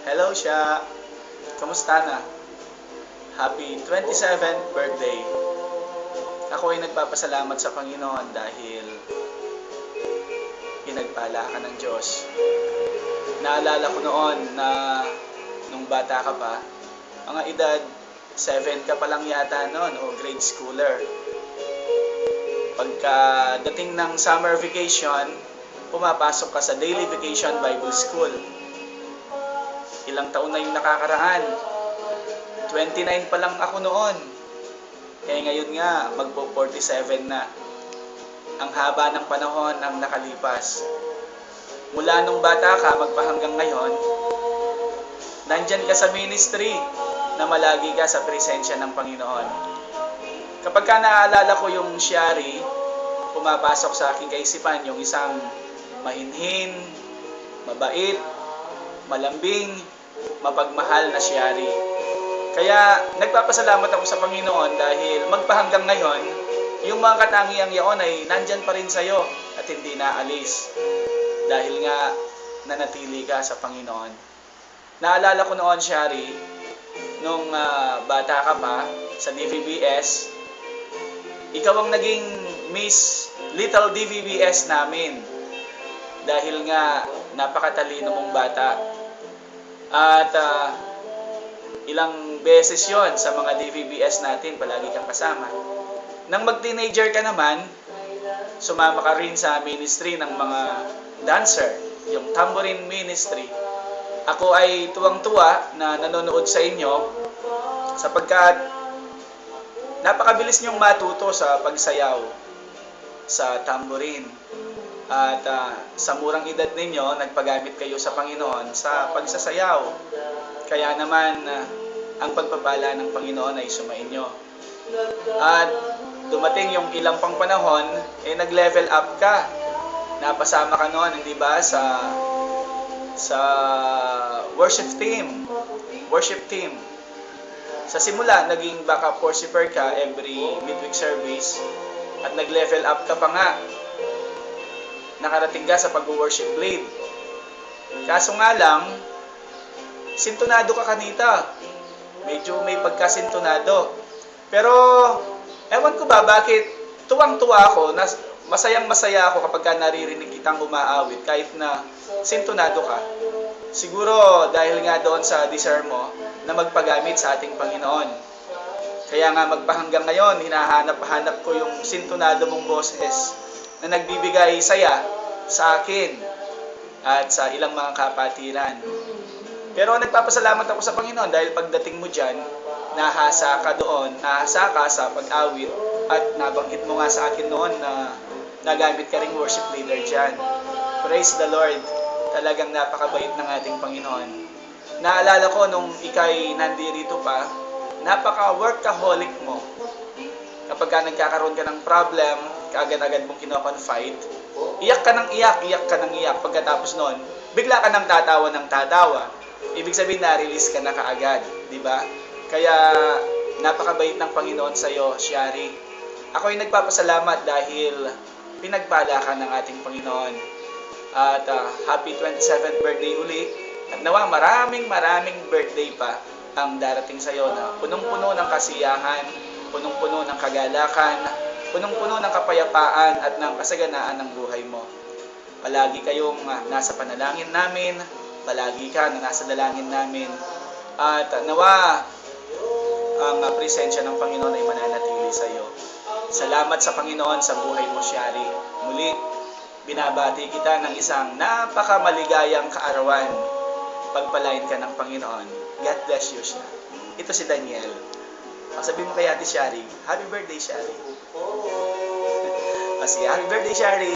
Hello siya. Kamusta na? Happy 27th birthday. Ako ay nagpapasalamat sa Panginoon dahil pinagpala ka ng Diyos. Naalala ko noon na nung bata ka pa, mga edad 7 ka pa lang yata noon o grade schooler. Pagka dating ng summer vacation, pumapasok ka sa daily vacation Bible School. Ilang taon na yung nakakaraan. 29 pa lang ako noon. Eh ngayon nga, magpo 47 na. Ang haba ng panahon ang nakalipas. Mula nung bata ka, magpahanggang ngayon, nandyan ka sa ministry na malagi ka sa presensya ng Panginoon. Kapag ka naaalala ko yung Shari, pumapasok sa aking kaisipan yung isang mahinhin, mabait, malambing, mapagmahal na Shari. Kaya nagpapasalamat ako sa Panginoon dahil magpahanggang ngayon, yung mga katangiang yaon ay nandyan pa rin sa'yo at hindi naalis. Dahil nga nanatili ka sa Panginoon. Naalala ko noon, Shari, nung bata ka pa sa DVBS, ikaw ang naging Miss Little DVBS namin. Dahil nga napakatalino mong bata. At ilang beses yon sa mga DVBS natin, palagi kang kasama. Nang mag-teenager ka naman, sumama ka rin sa ministry ng mga dancer, yung tambourine ministry. Ako ay tuwang-tuwa na nanonood sa inyo sapagkat napakabilis niyong matuto sa pagsayaw sa tambourine. At sa murang edad ninyo, nagpagamit kayo sa Panginoon sa pagsasayaw. Kaya naman, ang pagpapala ng Panginoon ay sumainyo. At dumating yung ilang pang panahon, nag-level up ka. Napasama ka noon, hindi ba, sa worship team. Worship team. Sa simula, naging backup worshiper ka every midweek service. At nag-level up ka pa nga. Nakarating ka sa pag-worship lead. Kaso nga lang, sintonado ka kanita. Medyo may pagkasintonado. Pero, ewan ko ba bakit tuwang-tuwa ako, masayang-masaya ako kapag naririnig kitang umaawit kahit na sintonado ka. Siguro dahil nga doon sa desire mo na magpagamit sa ating Panginoon. Kaya nga magpahanggang ngayon, hinahanap-hanap ko yung sintonado mong boses na nagbibigay saya sa akin at sa ilang mga kapatiran. Pero nagpapasalamat ako sa Panginoon dahil pagdating mo dyan, nahasa ka doon, nahasa ka sa pag-awit at nabanggit mo nga sa akin noon na nagamit ka ring worship leader dyan. Praise the Lord! Talagang napakabait ng ating Panginoon. Naalala ko nung ikay nandirito pa, napaka-workaholic mo. Kapag ka nagkakaroon ka ng problem, kaagad-agad mong kino-confide, iyak ka ng iyak, iyak ka ng iyak. Pagkatapos noon, bigla ka ng tatawa ng tatawa. Ibig sabihin, na-release ka na kaagad, di ba? Kaya, napakabait ng Panginoon sa iyo, Shari. Ako ay nagpapasalamat dahil pinagpala ka ng ating Panginoon. At happy 27th birthday uli. At nawa, maraming birthday pa ang darating sa iyo na punong-puno ng kasiyahan, punong-puno ng kagalakan, punong-puno ng kapayapaan at ng kasaganaan ng buhay mo. Palagi kayong nasa panalangin namin, palagi ka na nasa dalangin namin. At nawa, ang presensya ng Panginoon ay mananatili sa iyo. Salamat sa Panginoon sa buhay mo, Shari. Muli, binabati kita ng isang napakamaligayang kaarawan. Pagpalain ka ng Panginoon. God bless you, siya. Ito si Daniel. Sabihin mo kay Ate Shari, Happy birthday, Shari. Sige, Happy birthday, Shari.